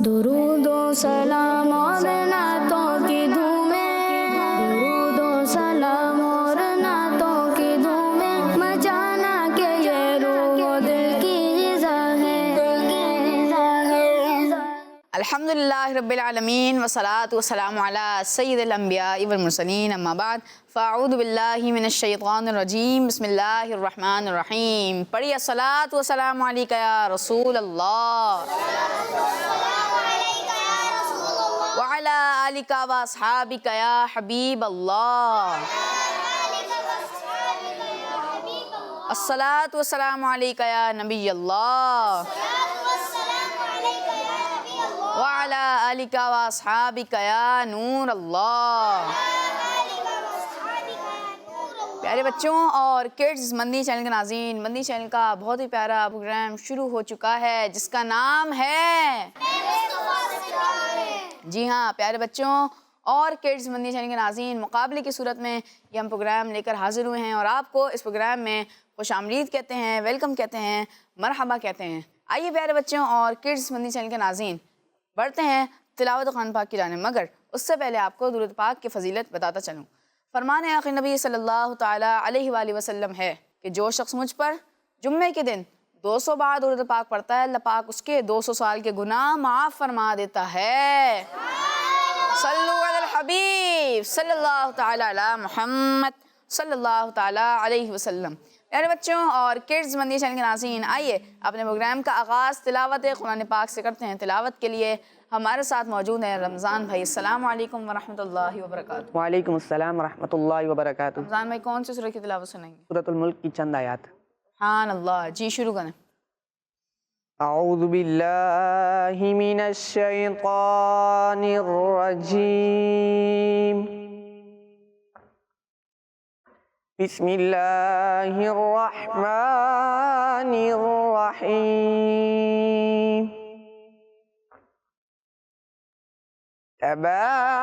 दुरूद ओ सलाम और नातों की धूमें, दुरूद ओ सलाम और नातों की धूमें, मचाना के ये रूह दिल की ग़िज़ा है। अल्हम्दुलिल्लाहि रब्बिल आलमीन वस्सलातु वस्सलामु अला सय्यिदिल अंबियाइ वल मुरसलीन अम्मा बाद फ़अऊज़ु बिल्लाहि मिनश शैतानिर रजीम बिस्मिल्लाहिर रहमानिर रहीम। पढ़िए अस्सलातु वस्सलामु अलैका या रसूल अल्लाह व अला आलिका व अस्हाबिका या हबीब अल्लाह। अस्सलातु वस्सलामु अलैका या नबी अल्लाह व अला आलिका व अस्हाबिका या नूर अल्लाह। प्यारे बच्चों और किड्स मंदी चैनल के नाज़रीन, मंदी चैनल का बहुत ही प्यारा प्रोग्राम शुरू हो चुका है जिसका नाम है, जी हाँ प्यारे बच्चों और किड्स मंदी चैनल के नाज़रीन, मुकाबले की सूरत में ये हम प्रोग्राम लेकर हाजिर हुए हैं और आपको इस प्रोग्राम में खुशामदीद कहते हैं, वेलकम कहते हैं, मरहबा कहते हैं। आइए प्यारे बच्चों और किड्स मंदी चैनल के नाज़रीन बढ़ते हैं तिलावत कुरान पाक की जानिब, मगर उससे पहले आपको दुरूद पाक की फ़जीलत बताता चलूँ। फरमाने आखिर नबी सल्लल्लाहु ताला अलैहि वसल्लम है कि जो शख्स मुझ पर जुम्मे के दिन 200 बार दुरूद पाक पढ़ता है, अल्लाह पाक उसके 200 साल के गुनाह माफ़ फरमा देता है। सल्लु अलल हबीब सल्लल्लाहु ताला अला मुहम्मद सल्लल्लाहु ताला अलैहि वसल्लम। प्यारे बच्चों और किड्स मंदी चैनल के नाज़रीन, आइए अपने प्रोग्राम का आगाज़ तिलावत कुरान पाक से करते हैं। तिलावत के लिए हमारे साथ मौजूद हैं रमज़ान भाई। अस्सलामु अलैकुम वरहमतुल्लाहि वबरकातुहू। वालेकुम अस्सलाम वरहमतुल्लाहि वबरकातुहू। रमज़ान भाई कौन सी सूरह की तिलावत सुनाएंगे? सूरतुल मुल्क की चंद आयत। हाँ अल्लाह जी, शुरू करें। अऊज़ु बिल्लाहि मिनश शैतानिर रजीम। बिस्मिल्लाहिर रहमानिर रहीम। तबारकल्लज़ी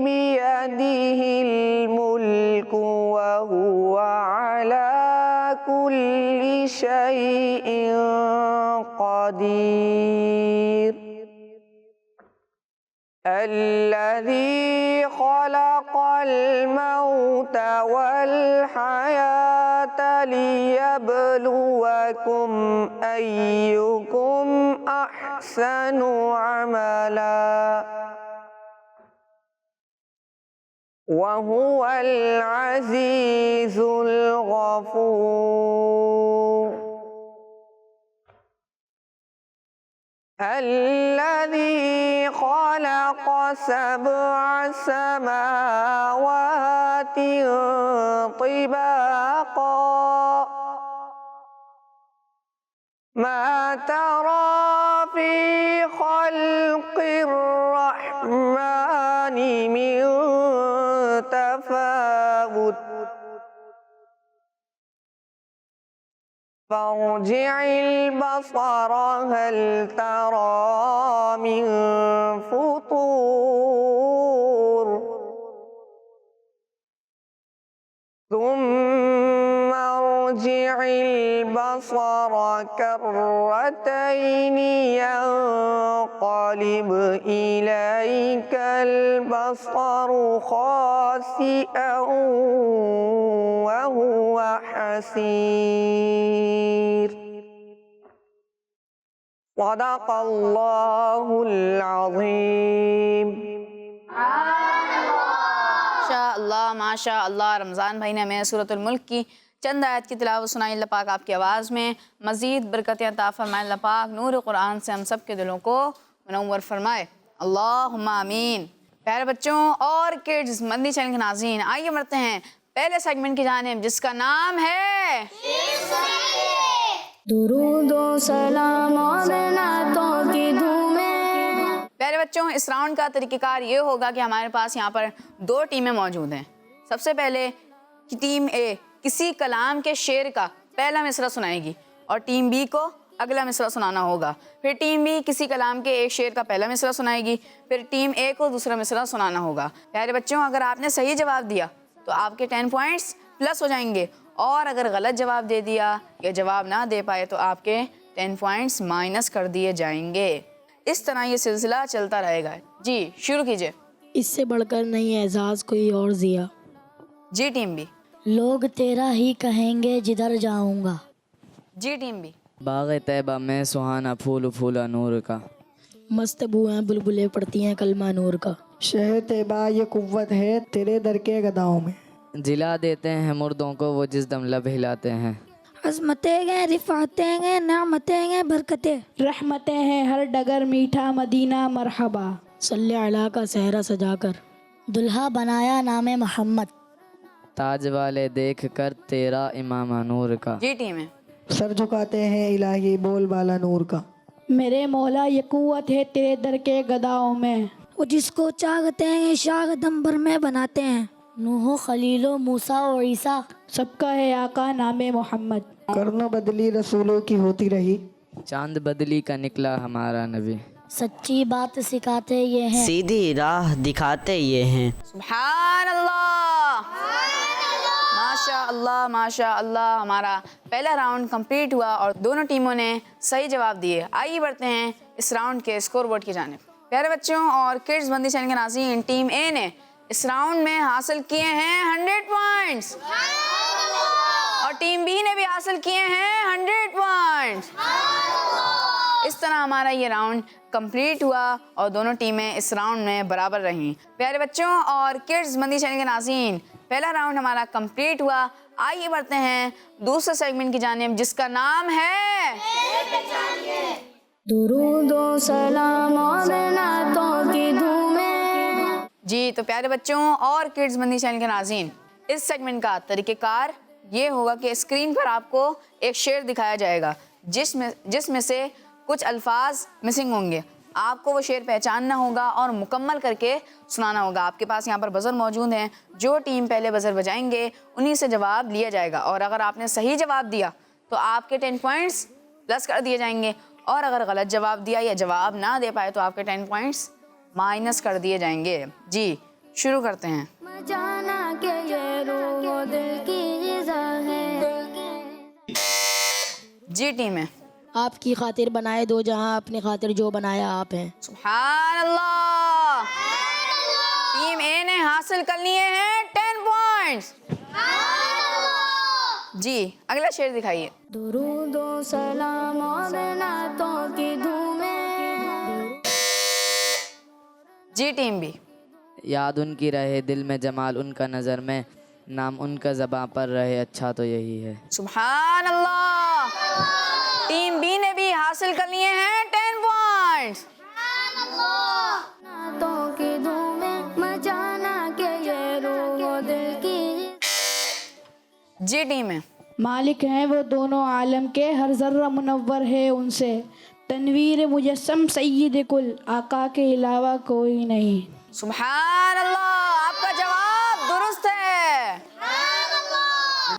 बियदिहिल मुल्कु व हुवा अला कुल्ली शैइन क़दीर। अल्लज़ी ख़लक़ल मौत वल हयात लियब्लुवकुम अय्युकुम अहसनु अमला व हुवल अज़ीज़ुल गफ़ूर। अल्लज़ी ख़लक़ सबअ समावातिन तिबाक़ा मा तरा फ़ी ख़ल्क़िर रहमानि मिन तफ़ावुत फ़र्जि'िल बसर हल तरा मिन फ़ुतूर सुम्मा अर्जि'िल बसर कर्रतैनि यंक़लिब इलैकल बसरु ख़ासिअन व हुवा हसीर। सदक़ल्लाहुल अज़ीम। माशा अल्लाह। रमज़ान भाई ने हमें सूरतुल मुल्क की चंद आयत की तिलावत सुनाई। अल्लाह पाक आपकी आवाज़ में मज़ीद बरकतें अता फरमाए। अल्लाह पाक नूर कुरान से हम सब के दिलों को मुनव्वर फरमाए, अल्लाहुम्मा आमीन। प्यारे बच्चों और किड्स मंदी चैनल के नाज़रीन, आइए बढ़ते हैं पहले सेगमेंट की जानिब जिसका नाम है दुरूद ओ सलाम और नातों की धूमें। प्यारे बच्चों, इस राउंड का तरीक़ेकार ये होगा कि हमारे पास यहाँ पर दो टीमें मौजूद हैं। सबसे पहले कि टीम ए किसी कलाम के शेर का पहला मिसरा सुनाएगी और टीम बी को अगला मिसरा सुनाना होगा। फिर टीम बी किसी कलाम के एक शेर का पहला मिसरा सुनाएगी, फिर टीम ए को दूसरा मिसरा सुनाना होगा। प्यारे बच्चों, अगर आपने सही जवाब दिया तो आपके 10 पॉइंट्स प्लस हो जाएंगे और अगर गलत जवाब दे दिया या जवाब ना दे पाए तो आपके 10 पॉइंट्स माइनस कर दिए जाएंगे। इस तरह ये सिलसिला चलता रहेगा। जी शुरू कीजिए। इससे बढ़कर नहीं एजाज कोई और जिया। जी टीम बी। लोग तेरा ही कहेंगे जिधर जाऊंगा। जी टीम बी। बाग़ तैबा में सुहाना फूल फूला नूर का। मस्त बुएं बुलबुलें पड़ती हैं कलमा नूर का। शहर तैबा ये कुव्वत है तेरे दर के गदाओं में। जिला देते हैं मुर्दों को वो जिस दम लब हिलाते हैं। अज़मतें हैं रिफ़ातें हैं नामतें हैं बरकतें। रहमतें हैं हर डगर मीठा मदीना मरहबा। सल्ले अला का सहरा सजाकर दुल्हा बनाया नामे मोहम्मद। ताज वाले देख कर तेरा इमामा नूर का। जी टीम है। सर झुकाते हैं इलाही बोल बाला नूर का। मेरे मौला ये कुव्वत है तेरे दर के गदाओं में। वो जिसको चाहते हैं शाग दम्बर में बनाते हैं। नूहो खलीलो मूसा और ईसा सबका है आका नामे मोहम्मद। करनो बदली रसूलों की होती रही। चांद बदली का निकला हमारा नबी। सच्ची बात सिखाते ये हैं। सीधी राह दिखाते ये हैं। सुभान अल्लाह, माशा अल्लाह माशा अल्लाह। हमारा पहला राउंड कंप्लीट हुआ और दोनों टीमों ने सही जवाब दिए। आइए बढ़ते हैं इस राउंड के स्कोर बोर्ड की जानिब। प्यारे बच्चों और किड्स बंदी चैनल के नाज़रीन, टीम ए ने इस राउंड में हासिल किए हैं 100 पॉइंट्स और टीम बी ने भी हासिल किए हैं 100 पॉइंट्स। इस तरह हमारा ये राउंड कंप्लीट हुआ और दोनों टीमें इस राउंड में बराबर रहीं। प्यारे बच्चों और किड्स मंदी चैनल के नाज़रीन, पहला राउंड हमारा कंप्लीट हुआ। आइए बढ़ते हैं दूसरे सेगमेंट की जानिब जिसका नाम है दुरूदो सलाम और नातों की धूमें। जी। तो प्यारे बच्चों और किड्स मंदी चैनल के नाज़रीन, इस सेगमेंट का तरीक़ेकार ये होगा कि स्क्रीन पर आपको एक शेर दिखाया जाएगा जिसमें से कुछ अल्फाज मिसिंग होंगे। आपको वो शेर पहचानना होगा और मुकम्मल करके सुनाना होगा। आपके पास यहाँ पर बज़र मौजूद हैं। जो टीम पहले बज़र बजाएंगे उन्हीं से जवाब लिया जाएगा और अगर आपने सही जवाब दिया तो आपके 10 पॉइंट्स प्लस कर दिए जाएंगे और अगर गलत जवाब दिया या जवाब ना दे पाए तो आपके 10 पॉइंट्स माइनस कर दिए जाएंगे। जी शुरू करते हैं। मजाना के ये रूह दिल की ग़िज़ा है। जी टीम है। आपकी खातिर बनाए दो जहां, अपनी खातिर जो बनाया आप हैं। सुभान अल्लाह। टीम ए ने हासिल कर लिए हैं 10 पॉइंट्स। जी अगला शेर दिखाइए। दुरूदो सलाम और नातों की धूमें। जी टीम बी। याद उनकी रहे दिल में जमाल उनका नज़र में, नाम उनका ज़बां पर रहे अच्छा तो यही है। सुभान अल्लाह। टीम बी ने भी हासिल कर लिए हैं 10 पॉइंट्स। नातों की धूमें मचाना के ये रूह दिल की। जी टीम है। मालिक हैं वो दोनों आलम के, हर जर्रा मुनव्वर है उनसे। तनवीर मुजस्सम सय्यद कुल, आका के अलावा कोई नहीं। सुभान अल्लाह, आपका जवाब दुरुस्त है।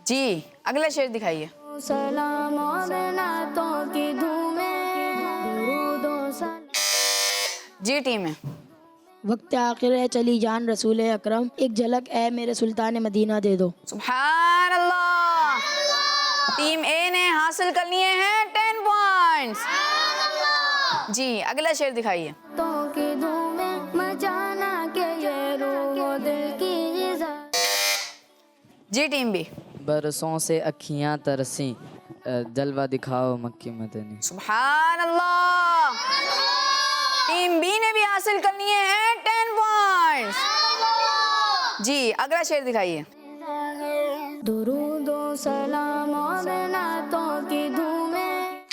जी अगला शेर दिखाइए। सलाम और नातों की धूमें। दुरूदो सलाम। जी टीम है। वक्त आखिर है चली जान रसूल अकरम, एक झलक ए मेरे सुल्तान मदीना दे दो। सुभान अल्लाह। टीम ए ने हासिल कर लिए हैं 10 पॉइंट्स। जी अगला शेर दिखाइए। तो की धूमें मचाना के ये रूह दिल की ग़िज़ा। जी टीम बी। बरसों से अखियाँ तरसी, जलवा दिखाओ मक्की मदनी। सुभान अल्लाह। टीम बी ने भी हासिल कर लिए हैं 10 पॉइंट्स। जी अगला शेर दिखाइए। दुरूदो सलाम और नातों की धूमें।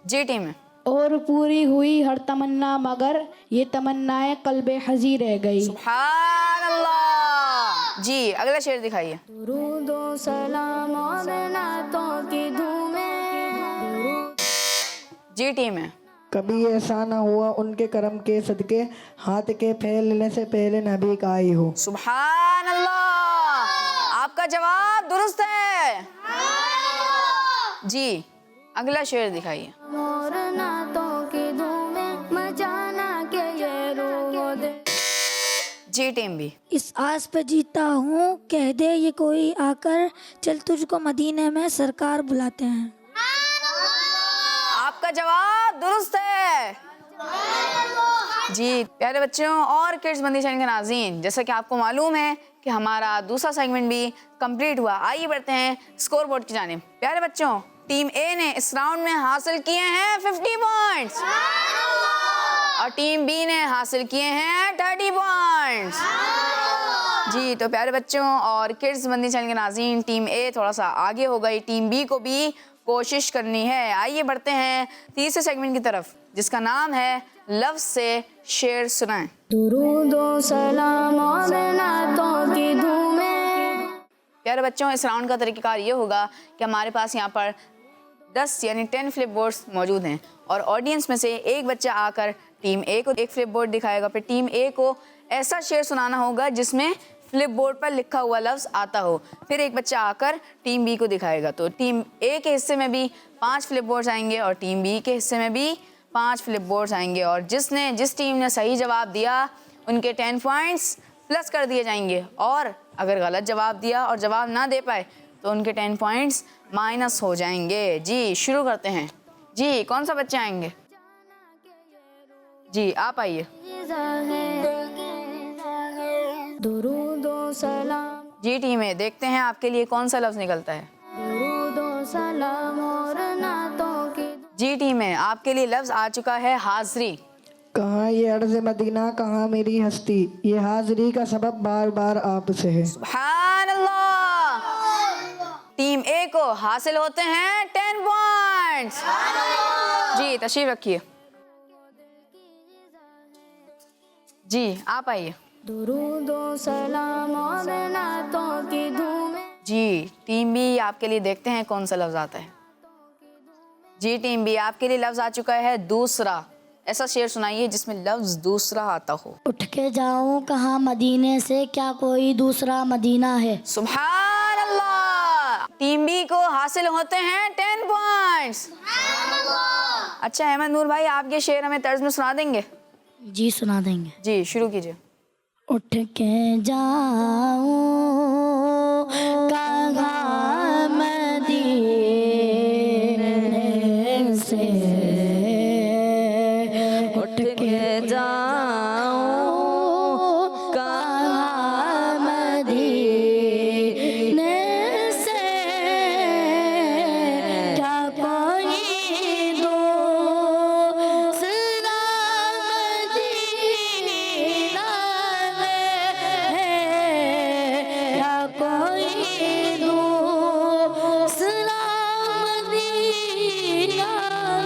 जी टीम है। और पूरी हुई हर तमन्ना मगर ये तमन्नाएं कल्बे हज़ी रह गई। सुभान अल्लाह। जी अगला शेर दिखाइए। दुरूदो सलाम और नातों की धूमें। जी टीम है। कभी ऐसा ना हुआ उनके करम के सदके, हाथ के फैलने से पहले नबी का आई हो। सुभान अल्लाह, आपका जवाब दुरुस्त है। जी अगला शेर दिखाइए। और नातों की धूमें मचाना के ये रूह दिल। जी टीम भी। इस आस पे जीता हूँ, कह दे ये कोई आकर, चल तुझको मदीने में सरकार बुलाते हैं। जवाब दुरुस्त है। जी प्यारे बच्चों और किड्स मंदी चैनल के नाज़रीन, जैसा कि आपको मालूम है कि हमारा दूसरा सेगमेंट भी कंप्लीट हुआ। आइए बढ़ते हैं स्कोर बोर्ड की जानिब। प्यारे बच्चों, टीम ए ने इस राउंड में हासिल किए हैं 50 पॉइंट्स और टीम बी ने हासिल किए हैं 30 पॉइंट्स। जी तो प्यारे बच्चों और किड्स मंदी चैनल के नाज़रीन, टीम ए थोड़ा सा आगे हो गई, टीम बी को भी कोशिश करनी है। आइए बढ़ते हैं तीसरे सेगमेंट की तरफ, जिसका नाम है लफ्ज़ से शेर सुनाएं। दुरूद व सलाम और नातों की धूमें। प्यारे बच्चों, इस राउंड का तरीक़ाकार ये होगा कि हमारे पास यहाँ पर 10 यानी 10 फ्लिप बोर्ड्स मौजूद हैं और ऑडियंस में से एक बच्चा आकर टीम ए को एक फ्लिप बोर्ड दिखाएगा। फिर टीम ए को ऐसा शेर सुनाना होगा जिसमें फ्लिप बोर्ड पर लिखा हुआ लफ्ज़ आता हो। फिर एक बच्चा आकर टीम बी को दिखाएगा। तो टीम ए के हिस्से में भी 5 फ्लिप बोर्ड्स आएंगे और टीम बी के हिस्से में भी 5 फ्लिप बोर्ड्स आएंगे और जिस टीम ने सही जवाब दिया उनके 10 पॉइंट्स प्लस कर दिए जाएंगे और अगर गलत जवाब दिया और जवाब ना दे पाए तो उनके 10 पॉइंट्स माइनस हो जाएंगे। जी शुरू करते हैं। जी कौन सा बच्चे आएंगे? जी आप आइए। दुरूद व सलाम। जी टीम है, देखते हैं आपके लिए कौन सा लफ्ज़ निकलता है। दुरूद व सलाम और नातों की। जी टीम है, आपके लिए लफ्ज़ आ चुका है हाज़री। कहाँ ये अर्ज़ मदीना, कहाँ मेरी हस्ती, ये हाज़री का सबब बार बार आपसे है। सुभान अल्लाह। टीम ए को हासिल होते हैं 10 पॉइंट्स। जी तशरीफ रखिए। जी आप आइए। दुरूद व सलाम और नातों की धूमें। जी टीम बी, आपके लिए देखते हैं कौन सा लफ्ज़ आता है। जी टीम बी, आपके लिए लफ्ज़ आ चुका है दूसरा। ऐसा शेर सुनाइए जिसमें लफ्ज़ दूसरा आता हो। उठ के जाऊं कहाँ मदीने से, क्या कोई दूसरा मदीना है। सुभान अल्लाह। टीम बी को हासिल होते हैं 10 पॉइंट्स। अच्छा अहमद नूर भाई, आप ये शेर हमें तर्ज में सुना देंगे? जी सुना देंगे। जी शुरू कीजिए। उठ के जाऊं कहाँ मदीने से, उठ के जाऊं कहाँ मदीने से, क्या कोई दूसरा मदीना है, क्या कोई दूसरा मदीना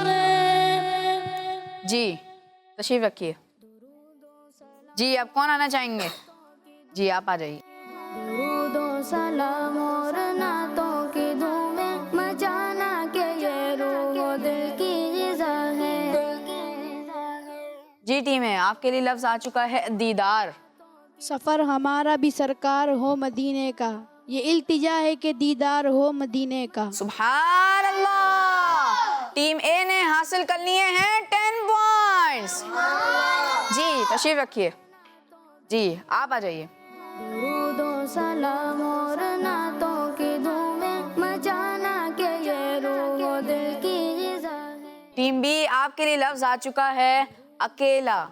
है। जी तशरीफ रखिए। जी आप कौन आना चाहेंगे? जी आप आ जाइए। दुरूद व सलाम और नातों की धूमें मचाना के ये रूह व दिल की ग़िज़ा है। जी टीम है, आपके लिए लफ्ज़ आ चुका है दीदार। सफ़र हमारा भी सरकार हो मदीने का, ये इल्तिजा है कि दीदार हो मदीने का। सुभान अल्लाह। टीम ए ने हासिल कर लिए हैं 10 पॉइंट्स। जी तशरीफ रखिए। जी आप आ जाइए। दुरूद व सलाम और नातों की धूमें मचाना के ये रूह व दिल की ग़िज़ा है। टीम बी, आपके लिए लफ्ज़ आ चुका है अकेला।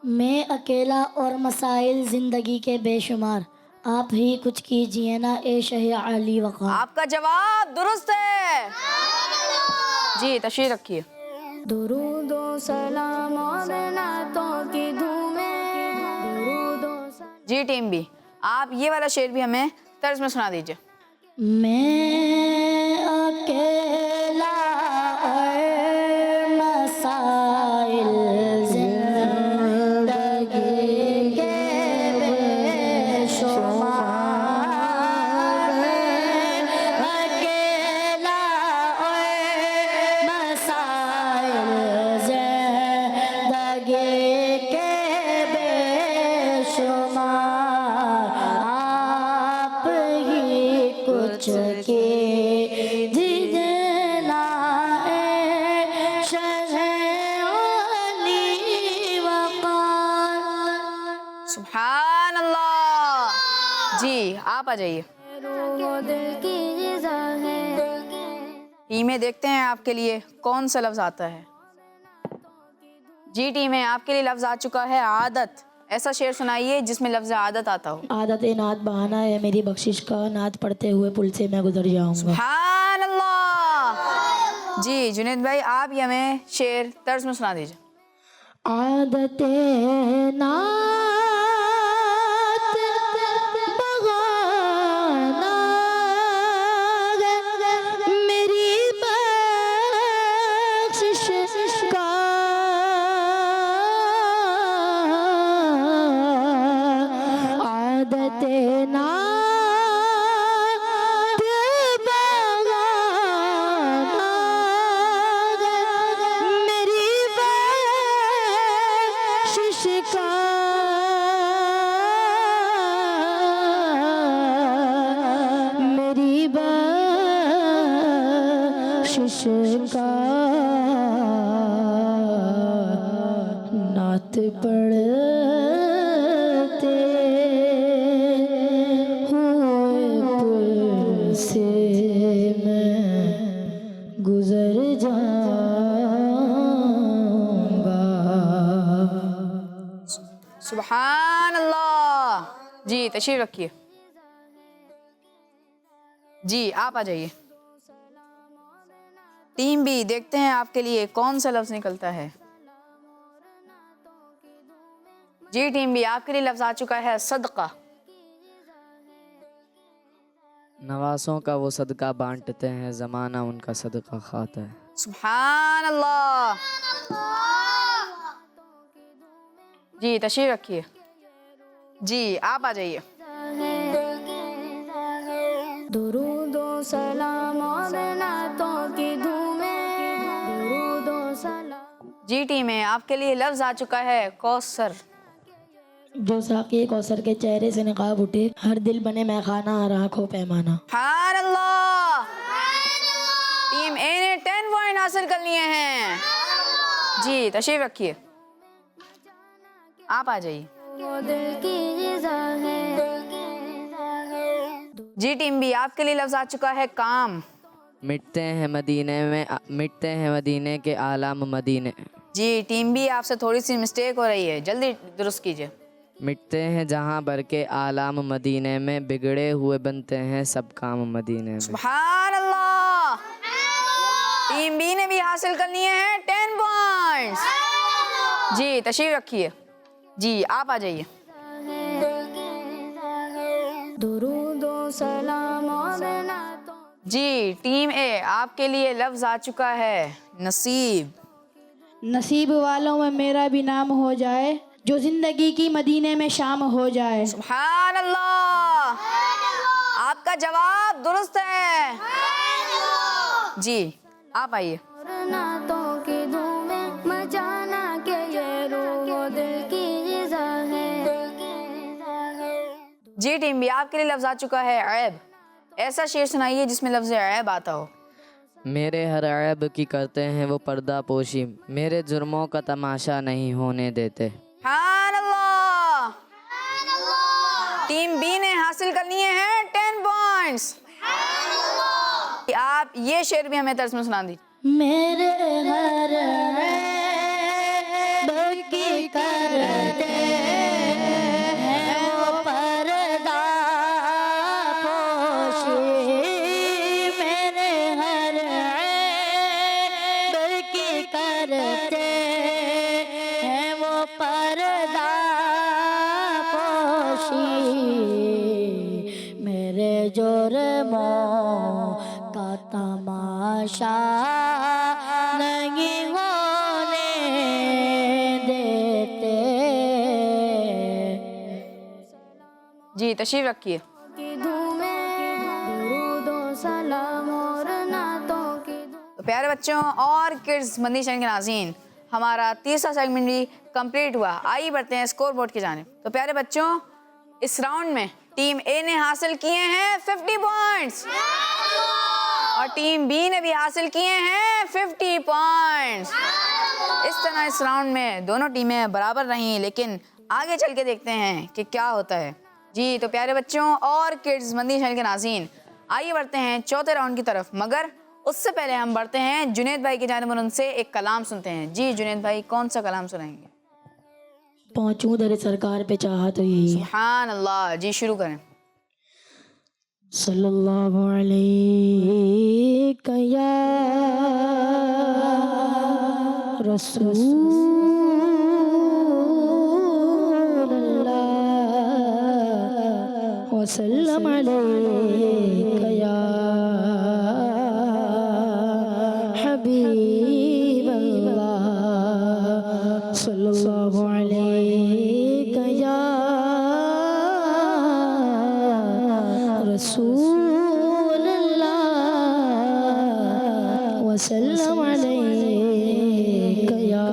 मैं अकेला और मसाइल ज़िंदगी के बेशुमार, आप ही कुछ कीजिए ना ए शहे अली वक़ार। आपका जवाब दुरुस्त है। जी तशरीफ रखिए। दुरूद व सलाम और नातों की धूमें। दुरूद व सलाम। जी टीम बी, आप ये वाला शेर भी हमें तर्ज में सुना दीजिए। मैं अकेला और मसाइल ज़िंदगी के बेशुमार, अकेला और मसाइल ज़िंदगी के बेशुमार, आप ही कुछ के जिजना शहे अली वक़ार। सुभान अल्लाह। जी आप आ जाइए। रूह व दिल की ग़िज़ा है। टीमें देखते हैं आपके लिए कौन सा लफ्ज़ आता है। जी टीमें, आपके लिए लफ्ज़ आ चुका है आदत। ऐसा शेर सुनाइए जिसमें लफ्ज़ आदत आता हो। आदत नात बहाना है मेरी बख्शिश का, नात पढ़ते हुए पुल से मैं गुजर जाऊंगा। सुभान अल्लाह। जी जुनैद भाई, आप ही हमें शेर तर्ज में सुना दीजिए। आदत नात बहाना मेरी बख्शिश का, आदत नात बहाना मेरी बख्शिश का, मेरी बख्शिश का, नात पढ़ते हुए पुल से मैं गुजर जाऊंगा। सुभान अल्लाह। जी तशरीफ रखिए। जी आप आ जाइए। टीम बी, देखते हैं आपके लिए कौन सा लफ्ज़ निकलता है। जी टीम बी, आपके लिए लफ्ज़ आ चुका है सदका। नवासों का वो सदका बांटते हैं, ज़माना उनका सदका खाता है। सुभान अल्लाह। जी तशरीफ रखिए। जी आप आ जाइए। दुरूदो सलाम और नातों की धूमें, दुरूदो सलाम। जी टीमें, आपके लिए लफ्ज़ आ चुका है कौसर। जो साकी कौसर के चेहरे से निकाब उठे, हर दिल बने मैं खाना हर आँखों पैमाना। सुभान अल्लाह। टीम ए ने 10 पॉइंट हासिल कर लिए हैं। जी तशरीफ रखिए। आप आ जाइए। वो दिल की ग़िज़ा है। जी टीम बी, आपके लिए लफ्ज़ आ चुका है काम। मिटते हैं मदीने के आलाम मदीने। जी टीम बी, आपसे थोड़ी सी मिस्टेक हो रही है, जल्दी दुरुस्त कीजिए। मिटते हैं जहाँ भर के आलाम मदीने में, बिगड़े हुए बनते हैं सब काम मदीने में। सुभान अल्लाह। टीम बी ने भी हासिल कर लिए हैं 10 पॉइंट्स। जी तशरीफ रखिए। जी आप आ जाइए। दुरूदो सलाम और नातों। जी टीम ए, आपके लिए लफ्ज़ आ चुका है नसीब। नसीब वालों में मेरा भी नाम हो जाए, जो जिंदगी की मदीने में शाम हो जाए। सुभान अल्लाह। आपका जवाब दुरुस्त है। जी आप आइए। और नातों की धूमें मचाना के ये रूह दिल की ग़िज़ा है। जी टीम बी, आपके लिए लफ्ज़ आ चुका है ऐब। ऐसा शेर सुनाइए जिसमें लफ्ज़ ऐब आता हो। मेरे हर ऐब की करते हैं वो पर्दा पोशी, मेरे जुर्मों का तमाशा नहीं होने देते। सुभान अल्लाह। टीम बी ने हासिल कर लिए हैं 10 पॉइंट्स। आप ये शेर भी हमें तर्ज में सुना दीजिए। मेरे हर ऐब की करते हैं वो पर्दा पोशी, मेरे हर ऐब की करते हैं वो पर्दा पोशी, मेरे जुर्मों का तमाशा नहीं होने देते। जी तशरीफ रखिए। की धूमें, दुरूदो सलाम और नातों की तो प्यारे बच्चों और किड्स मदनी चैनल के नाज़रीन, हमारा तीसरा सेगमेंट भी कंप्लीट हुआ। आइए बढ़ते हैं स्कोर बोर्ड की जानिब। तो प्यारे बच्चों, इस राउंड में टीम ए ने हासिल किए हैं 50 पॉइंट्स और टीम बी ने भी हासिल किए हैं 50 पॉइंट्स। इस तरह इस राउंड में दोनों टीमें बराबर रहीं, लेकिन आगे चल के देखते हैं कि क्या होता है। जी तो प्यारे बच्चों और किड्स मदनी चैनल के नाज़रीन, आइए बढ़ते हैं चौथे राउंड की तरफ, मगर उससे पहले हम बढ़ते हैं जुनैद भाई की जानिब और उनसे एक कलाम सुनते हैं। जी जुनैद भाई, कौन सा कलाम सुनाएंगे? पहुँचूं दर सरकार पे चाहा तो यही है। सुभान अल्लाह। जी शुरू करें। सल्लल्लाहु अलैहि या रसूलल्लाह वसल्लम अलैका या हबीबल्लाह सल्लल्लाहु अलैका या रसूलल्लाह वसल्लम अलैका या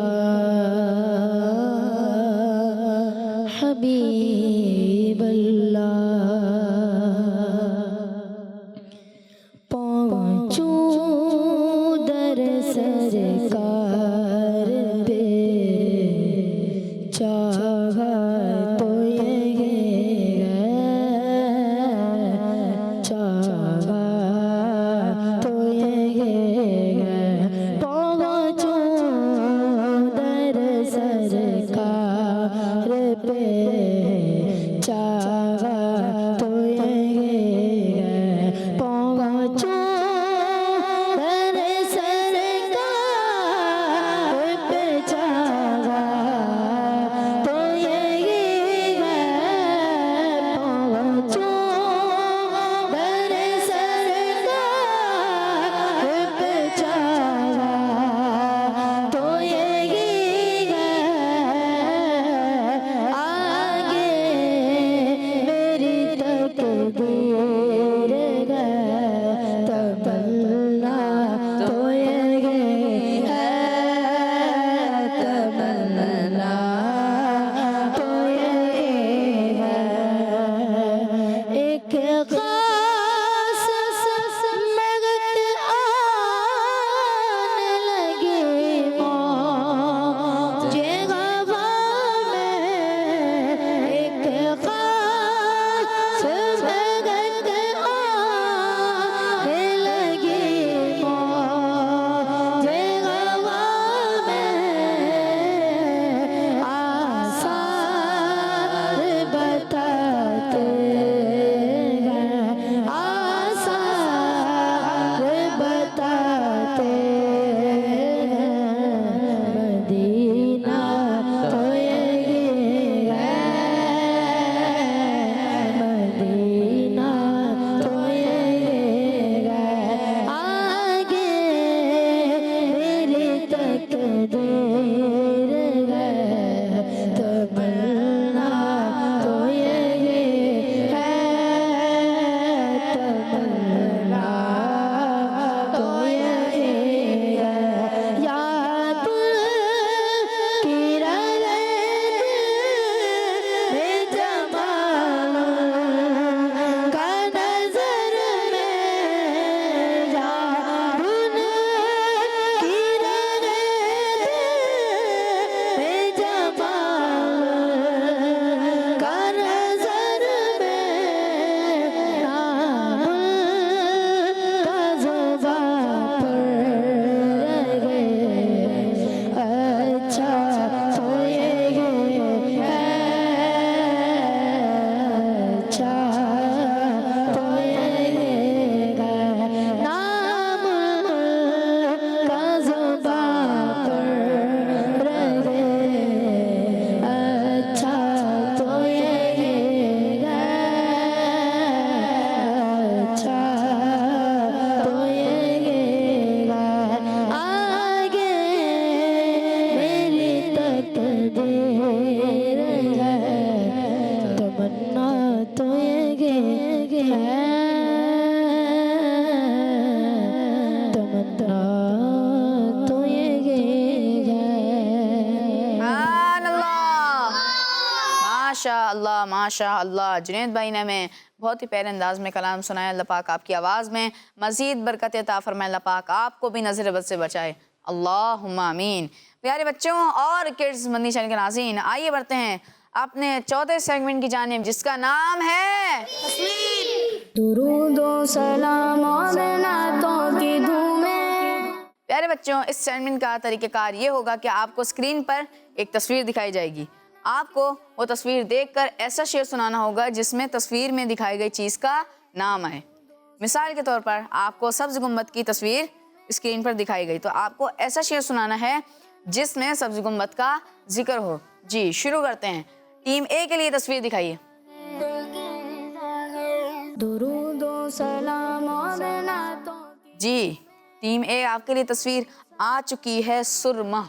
हबीबल्लाह। पहुँचूं दर सरकार पे चाहा तो ये चाहा तो ये पहुँचूं दर सरकार पे चाहा तो ये पहुँचूं दर सरकार पे चाहा तो ये पहुँचूं दर सरकार पे चाहा तो ये आगे मेरी तकदीर तमन्ना तो ये है तमन्ना तो ये है एक खास मगत आने लगी मौजे गवा में एक खास मगत आने लगी मौजे गवा में आसार बताते हैं आसार बताते हैं मदीना तो यही है मदीना तो यही है आगे मेरी तकदीर है तमन्ना तो यही है तमन्ना तो यही है याद की रहे में जमाल का नजर में याद की रहे में जमाल का नजर में नाम का ज़ुबा पर रहे अच्छा तो ये है अच्छा तो ये है नाम का ज़ुबा पर रहे अच्छा तो ये है अच्छा तो ये है आगे मेरी तकदीर है तमन्ना तो ये है तमन्ना तो ये है। सुभान अल्लाह। माशा अल्लाह माशा अल्लाह। जुनैद भाई ने हमें बहुत ही प्यारे अंदाज में कलाम सुनाया। अल्लाह पाक आपकी आवाज़ में मज़ीद बरकत अता फरमाए। अल्लाह पाक आपको भी नज़र बद से बचाए। अल्लाहुम्मा आमीन। प्यारे बच्चों और किड्स मदनी चैनल के नाज़रीन, आइए बढ़ते हैं अपने चौथे सेगमेंट की जानिब जिसका नाम है दुरूद व सलाम और नातों की धूमें प्यारे बच्चों, इस असाइनमेंट का तरीक़ेकार ये होगा कि आपको स्क्रीन पर एक तस्वीर दिखाई जाएगी। आपको वो तस्वीर देखकर ऐसा शेर सुनाना होगा जिसमें तस्वीर में दिखाई गई चीज़ का नाम आए। मिसाल के तौर पर आपको सब्ज़ गुम्बद की तस्वीर स्क्रीन पर दिखाई गई, तो आपको ऐसा शेर सुनाना है जिसमें सब्ज़ गुम्बद का जिक्र हो। जी, शुरू करते हैं। टीम ए के लिए तस्वीर दिखाइए। दुरूदो सलाम और नातों जी, टीम ए आपके लिए तस्वीर आ चुकी है सुरमा।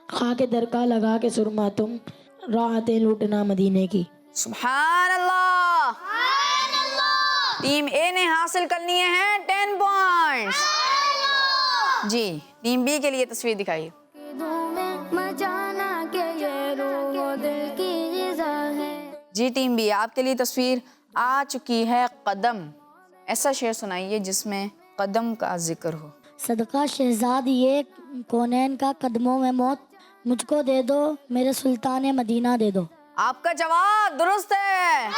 खाके दरका लगा के सुरमा तुम राहतें लूटना मदीने की। सुभान अल्लाह। टीम ए ने हासिल कर लिए हैं 10 पॉइंट्स। जी, टीम बी के लिए तस्वीर दिखाइए। की धूमें मचाना के ये रूह दिल की ग़िज़ा है। जी, टीम बी आपके लिए तस्वीर आ चुकी है कदम। ऐसा शेर सुनाइए जिसमें कदम का जिक्र हो। सदका शहजाद ये कौनैन का कदमों में मौत, मुझको दे दो मेरे सुल्तान मदीना दे दो। आपका जवाब दुरुस्त है।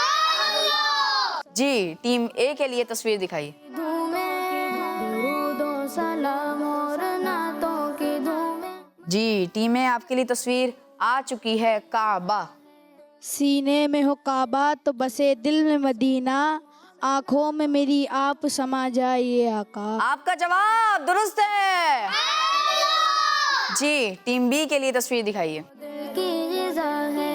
जी, टीम ए के लिए तस्वीर दिखाइए। धूमें दुरूदो सलाम और नातों की धूमें। जी, टीम ए आपके लिए तस्वीर आ चुकी है काबा। सीने में हो काबा तो बसे दिल में मदीना, आँखों में मेरी आप समा जाइए आका। आपका जवाब दुरुस्त है। जी, टीम बी के लिए तस्वीर दिखाइए। दिल की ग़िज़ा है।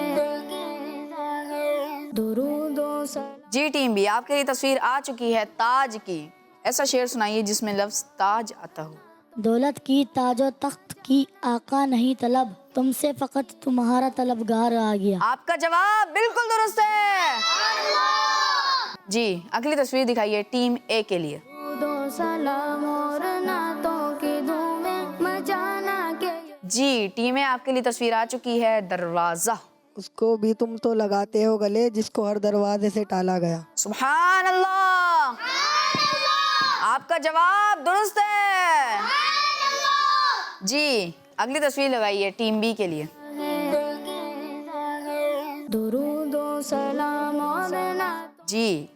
दुरूदो सलाम जी, टीम बी आपके लिए तस्वीर आ चुकी है ताज की। ऐसा शेर सुनाइए जिसमें लफ्ज ताज आता हो। दौलत की ताजो तख्त की आका नहीं तलब, तुमसे फ़कत तुम्हारा तलबगार आ गया। आपका जवाब बिल्कुल दुरुस्त है। जी, अगली तस्वीर दिखाइए टीम ए के लिए। दुरूदो सलाम और नातों की धूमें मचाना के। जी, टीम ए आपके लिए तस्वीर आ चुकी है दरवाजा। उसको भी तुम तो लगाते हो गले जिसको हर दरवाजे से टाला गया। सुभान अल्लाह। आपका जवाब दुरुस्त है। जी, अगली तस्वीर लगाइए टीम बी के लिए। दुरूदो सलाम और नातों। जी,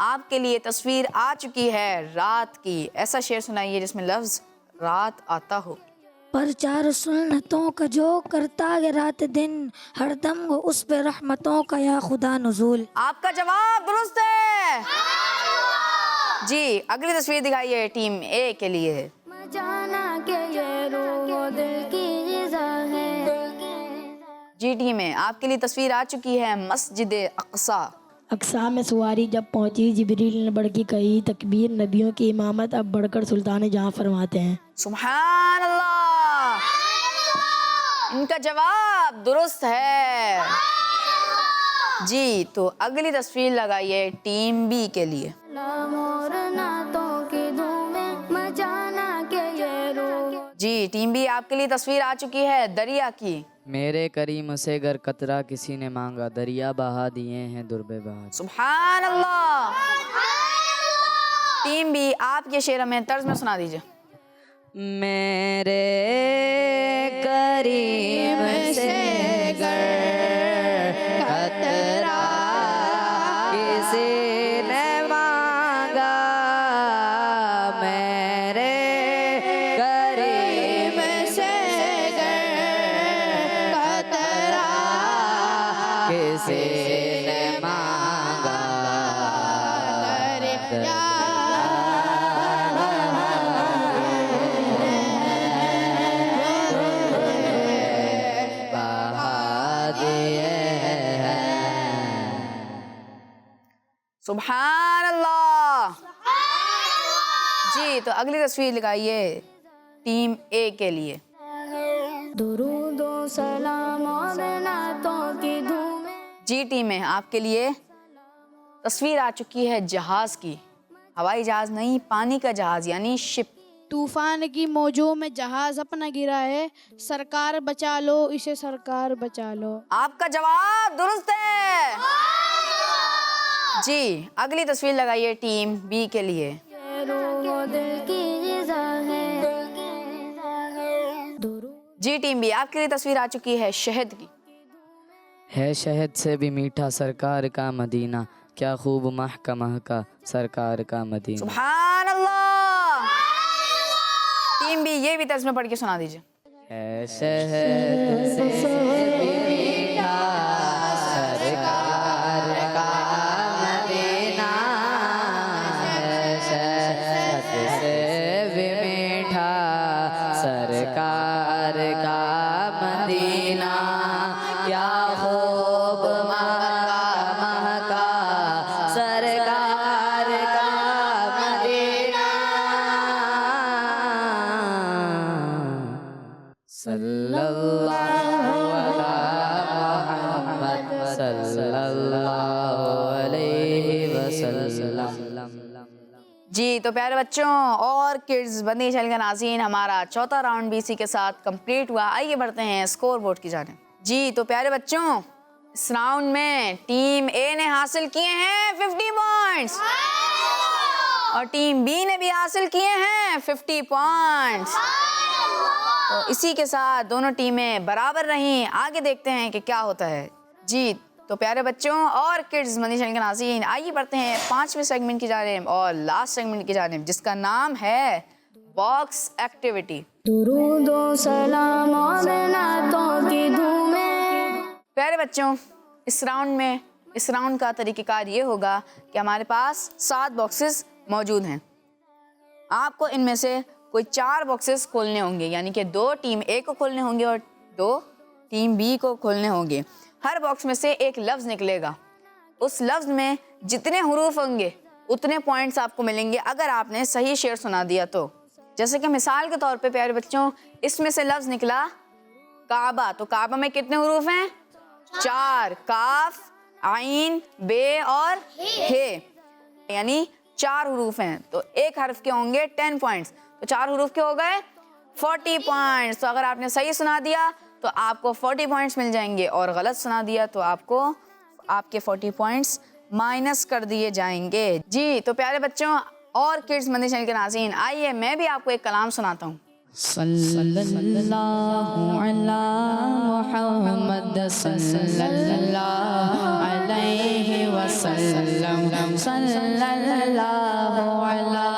आपके लिए तस्वीर आ चुकी है रात की। ऐसा शेर सुनाइए जिसमें लफ्ज रात आता हो। प्रचार सुन्नतों का जो करता है रात दिन, हरदम हो उस पे रहमतों का या खुदा नुज़ूल। आपका जवाब दुरुस्त है। जी, अगली तस्वीर दिखाइए टीम ए के लिए। मचाना के ये रूह दिल की ग़िज़ा है। जी, टीम ए आपके लिए तस्वीर आ चुकी है मस्जिद अक्सा। अक्सा में सवारी जब पहुंची, जिब्रील ने बढ़ के कही तकबीर, नबियों की इमामत अब बढ़कर सुल्तान जहाँ फरमाते हैं। सुभान अल्लाह। इनका जवाब दुरुस्त है। जी, तो अगली तस्वीर लगाइए टीम बी के लिए। सलाम और नातों की धूमें मचाना के ये रूह। जी, टीम बी आपके लिए तस्वीर आ चुकी है दरिया की। मेरे करीम से गर कतरा किसी ने मांगा, दरिया बहा दिए हैं दुर्बे बहा। सुभान अल्लाह। टीम बी आप ये शेर हमें तर्ज में सुना दीजिए। मेरे करीम से गर कतरा किसी ने मांगा, मेरे करीम से गर कतरा किसी ने मांगा, सुभान अल्लाह। जी, तो अगली तस्वीर लगाइए टीम ए के लिए। दुरूदो सलाम और नातों की धूमें। जी, टीम है आपके लिए तस्वीर आ चुकी है जहाज की। हवाई जहाज नहीं, पानी का जहाज यानी शिप। तूफान की मौजों में जहाज अपना गिरा है, सरकार बचा लो इसे सरकार बचा लो। आपका जवाब दुरुस्त है। जी, अगली तस्वीर लगाइए टीम बी के लिए। ये रूह दिल की ग़िज़ा है। जी, टीम बी आपके लिए तस्वीर आ चुकी है शहद की। है शहद से भी मीठा सरकार का मदीना, क्या खूब महका महका सरकार का मदीना। सुभान अल्लाह। टीम बी ये भी तर्ज में पढ़ के सुना दीजिए। है शहद से भी मीठा सरकार का मदीना, है शहद से भी मीठा सरकार का मदीना, क्या खूब महका सरकार का मदीना। सल्लल्लाहु अला मुहम्मद सल्लल्लाहु अलैहि वसल्लम। जी तो प्यारे बच्चों और किड्स बंदी चैनल के नाज़रीन, हमारा चौथा राउंड भी इसी के साथ कंप्लीट हुआ। आइए बढ़ते हैं स्कोर बोर्ड की जानिब। जी तो प्यारे बच्चों, इस राउंड में टीम ए ने हासिल किए हैं 50 पॉइंट्स और टीम बी ने भी हासिल किए हैं 50 पॉइंट्स। तो इसी के साथ दोनों टीमें बराबर रहीं। आगे देखते हैं कि क्या होता है। जी तो प्यारे बच्चों और किड्स बंदी चैनल के नाज़रीन, आइए बढ़ते हैं 5वें सेगमेंट की जानिब और लास्ट सेगमेंट की जानिब, जिसका नाम है बॉक्स एक्टिविटी। दुरूद व सलाम और नातों की धूमें। प्यारे बच्चों, इस राउंड का तरीक़ेकार ये होगा कि हमारे पास 7 बॉक्सेस मौजूद हैं। आपको इनमें से कोई 4 बॉक्सेस खोलने होंगे, यानी कि 2 टीम ए को खोलने होंगे और 2 टीम बी को खोलने होंगे। हर बॉक्स में से एक लफ्ज़ निकलेगा। उस लफ्ज़ में जितने हुरूफ होंगे उतने पॉइंट्स आपको मिलेंगे अगर आपने सही शेर सुना दिया तो। जैसे कि मिसाल के तौर पे प्यारे बच्चों, इसमें से लफ्ज़ निकला काबा, तो काबा में कितने हुरूफ हैं? 4, काफ, आइन, बे और हे, यानी 4 हुरूफ हैं। तो एक हर्फ के होंगे 10 पॉइंट्स, तो 4 हुरूफ के हो गए 40 पॉइंट्स। तो अगर आपने सही सुना दिया तो आपको 40 पॉइंट्स मिल जाएंगे और गलत सुना दिया तो आपको आपके 40 पॉइंट्स माइनस कर दिए जाएंगे। जी तो प्यारे बच्चों और किड्स बंदी चैनल के नाज़रीन, आइए मैं भी आपको एक कलाम सुनाता हूँ। सल्लल्लाहु अला मुहम्मद सल्लल्लाहु अलैहि वसल्लम। सल्लल्लाहु अला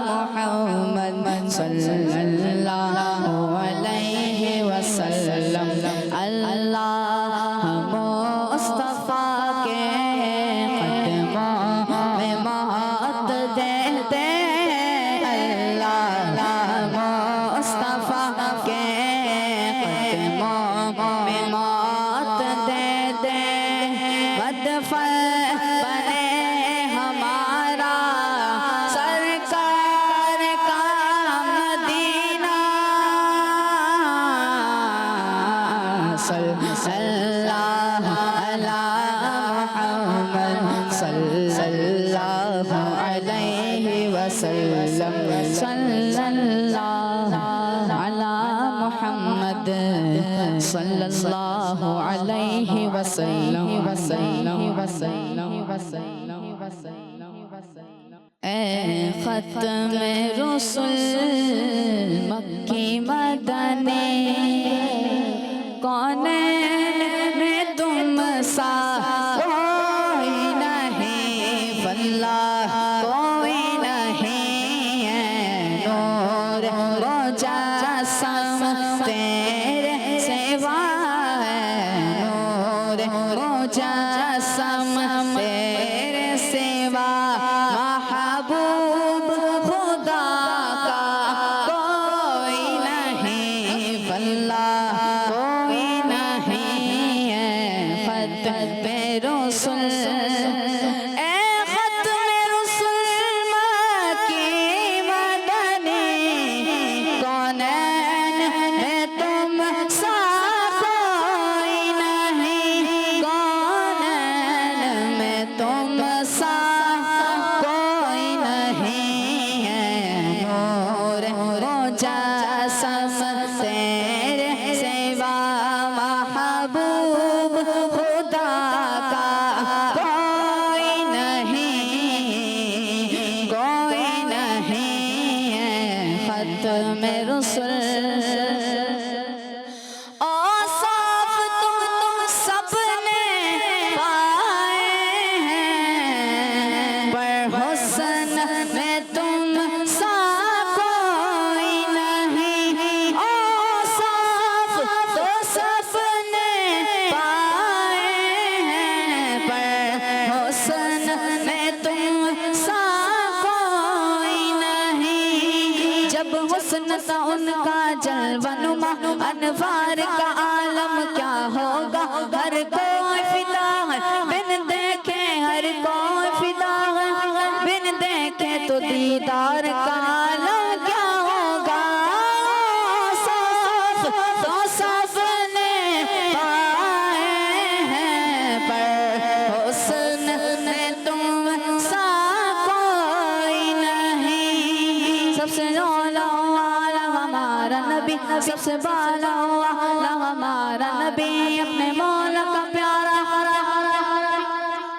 मुहम्मद सल्लल्लाहु अलैहि वसल्लम। अल्लाह मुस्तफा के कदमों में मौत दे दे, अल्लाह मुस्तफा के कदमों में मौत दे दे। मदफन बने हमारा सरकार का मदीना। सल्लल्लाहु अला मुहम्मद सल्लल्लाहु अलैहि वसल्लम। सल्लल्लाहु अला मुहम्मद सल्लल्लाहु अलैहि वसल्लम। ए खत्म रसूल मक्की मदनी, कौन में तुम सा कोई नहीं, वल्लाह कोई नहीं है। नूर मुजस्सम तेरे सिवा है, नूर मुजस्सम तेरे सिवा, महबूब खुदा का कोई नहीं, वल्लाह सबने पाए हैं, पर हुस्न में तुम सा कोई नहीं। जब हुस्न था उनका जलवनुमा, अनवार का आलम क्या होगा। हर कोई फिदा है बिन देखे, हर कोई फिदा है बिन देखे, तो दीदार का आलम क्या होगा। साफ तो सबने पाए हैं, पर हुस्न में तुम सा कोई नहीं। सबसे औला हमारा नबी, सबसे बाला हमारा नबी, अपने मौला का प्यारा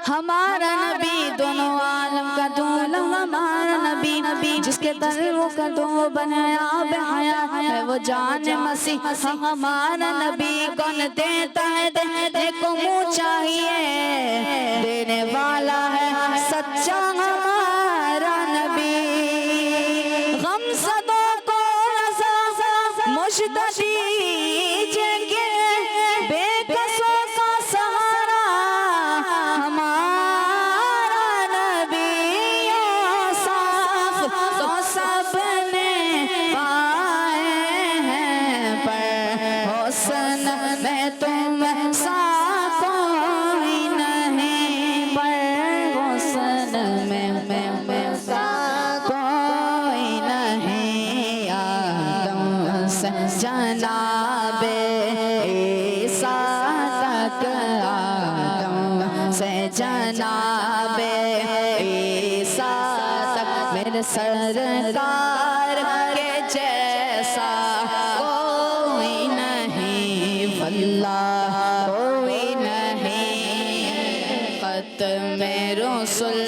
हमारा नबी, दोनों आलम का दूल्हा हमारा नबी, जिसके दलों का दो बनाया बेहया है वो जान मसीह हमारा नबी। कौन देता है देने को मुँह चाहिए, देने वाला है सच्चा हमारा नबी। गमज़दों को रज़ा मुझदा दीजिए, बेकसों का सहारा हमारा नबी। साफ तो सबने पाए हैं, पर हुस्न में तुम सा कोई नहीं। पर हुस्न में सा कोई नहीं। आदम से जनाबे ईसा तक, आदम से जनाबे ईसा तक, मेरे सरकार के जैसा कोई नहीं। वल्लाह कोई नहीं। ख़त्मे रसूल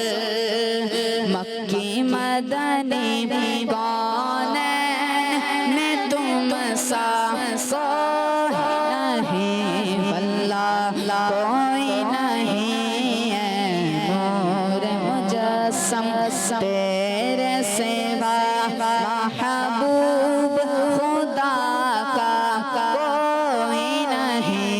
मक्की मदनी, कौनैन में तुम सा कोई नहीं। वल्लाह कोई नहीं है। नूर मुजस्सम तेरे सिवा, महबूब खुदा का कोई नहीं।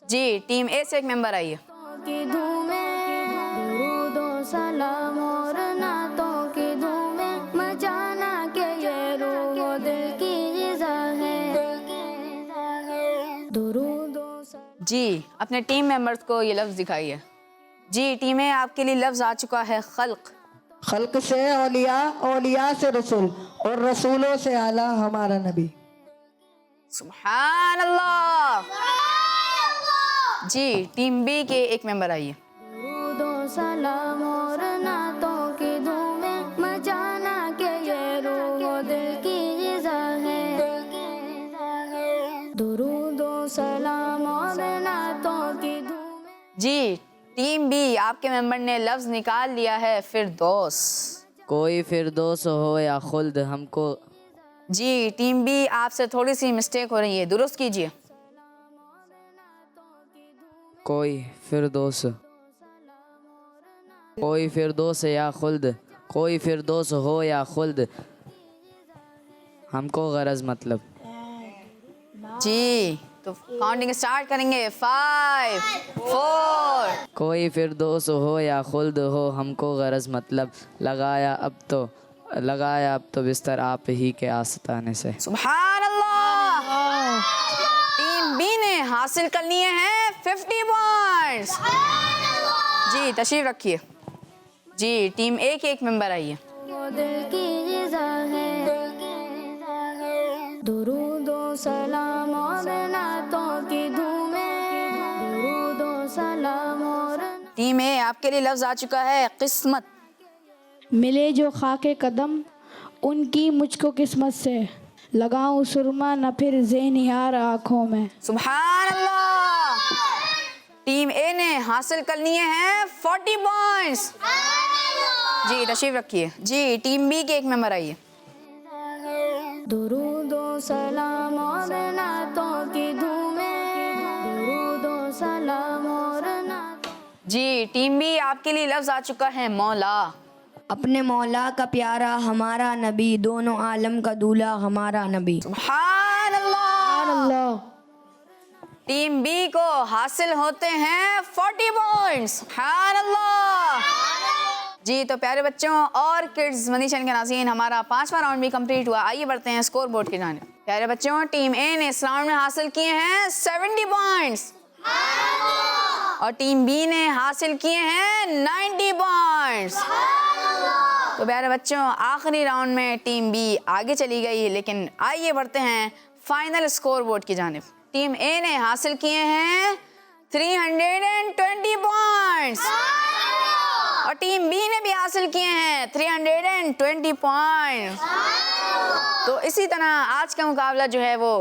जी टीम ए से एक मेंबर आइए। की धूमें, दुरूदो सलाम और नातों की धूमें, मचाना के ये रूह दिल की ग़िज़ा है। दुरूदो सलाम। जी अपने टीम मेंबर्स को ये लफ्ज़ दिखाइए। जी टीम ए आपके लिए लफ्ज़ आ चुका है खल्क। खल्क से औलिया, औलिया से रसूल, और रसूलों से आला हमारा नबी। सुभान अल्लाह। जी टीम बी के एक मेंबर आइए। दुरूदो सलाम और नातों की धूमें, मचाना के ये रूह दिल की ग़िज़ा है। दुरूदो सलाम और नातों की धूमें। जी टीम बी आपके मेंबर ने लफ्ज़ निकाल लिया है फिरदौस। कोई फिरदौस हो या खुल्द, हमको। जी टीम बी आपसे थोड़ी सी मिस्टेक हो रही है, दुरुस्त कीजिए। कोई फिरदौस, कोई फिरदौस या खुल्द, कोई फिरदौस हो या खुल्द, हमको गरज मतलब। जी तो काउंटिंग स्टार्ट करेंगे। 5 4। कोई फिरदौस हो या खुल्द हो, हमको गरज मतलब। लगाया अब तो बिस्तर आप ही के आस्ताने से। सुभान अल्लाह। टीम बी ने हासिल कर लिए हैं 50 पॉइंट्स। जी तशरीफ रखिए। जी टीम ए के एक मेंबर आइए। वो दिल की ग़िज़ा है। दुरूदो सलाम और नातों की धूमें, दुरूदो सलाम और। टीम ए आपके लिए लफ्ज़ आ चुका है किस्मत। मिले जो खाके कदम, उनकी मुझको किस्मत से, लगाऊं सुरमा न फिर ज़ेनिहार आँखों में। सुभान अल्लाह। टीम ए ने हासिल कर लिए हैं 40 पॉइंट्स। जी तशरीफ रखिए। जी टीम बी के एक मेंबर आइए। दुरूदो सलाम और नातों की धूमें, दुरूदो सलाम और नातों। जी टीम बी आपके लिए लफ्ज़ आ चुका है मौला। अपने मौला का प्यारा हमारा नबी, दोनों आलम का दूल्हा हमारा नबी। सुभान अल्लाह। टीम बी को हासिल होते हैं 40 पॉइंट्स। सुभान अल्लाह। जी तो प्यारे बच्चों और किड्स मनी चैनल के नाज़रीन, हमारा 5वां राउंड भी कंप्लीट हुआ। आइए बढ़ते हैं स्कोर बोर्ड की जानिब। प्यारे बच्चों, टीम ए ने इस राउंड में हासिल किए हैं 70 पॉइंट्स और टीम बी ने हासिल किए हैं 90 पॉइंट्स। तो प्यारे बच्चों, आखिरी राउंड में टीम बी आगे चली गई, लेकिन आइए बढ़ते हैं फाइनल स्कोर बोर्ड की जानिब। टीम ए ने हासिल किए हैं 320 पॉइंट्स और टीम बी ने भी हासिल किए हैं 320 पॉइंट्स। तो इसी तरह आज का मुकाबला जो है वो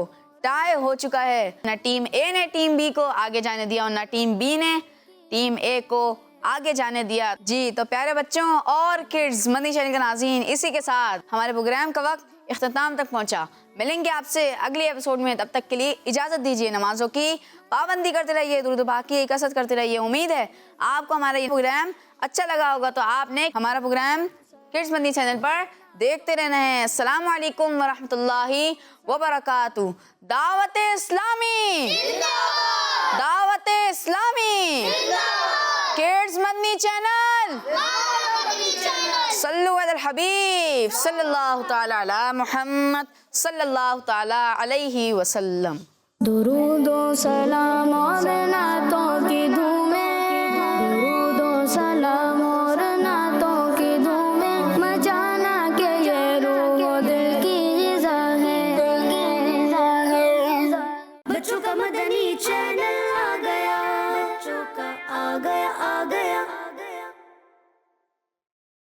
टाई हो चुका है। ना टीम ए ने टीम बी को आगे जाने दिया और ना टीम बी ने टीम ए को आगे जाने दिया। जी तो प्यारे बच्चों और किड्स मदनी चैनल के नाज़रीन, इसी के साथ हमारे प्रोग्राम का वक्त इख्तिताम तक पहुंचा। मिलेंगे आपसे अगले एपिसोड में, तब तक के लिए इजाज़त दीजिए। नमाजों की पाबंदी करते रहिए, दुरूद पाक की कसरत करते रहिए। उम्मीद है आपको हमारा ये प्रोग्राम अच्छा लगा होगा, तो आपने हमारा प्रोग्राम किड्स मदनी चैनल पर देखते रहना है। अस्सलामु अलैकुम वरहमतुल्लाहि वबरकातुहू। दावत इस्लामी, दावत इस्लामी, किड्स मदनी चैनल, सल्लु अलल हबीब सल्लल्लाहु तआला अला मुहम्मद सल्लल्लाहु तआला अलैहि वसल्लम। दुरूद व सलाम और नातों की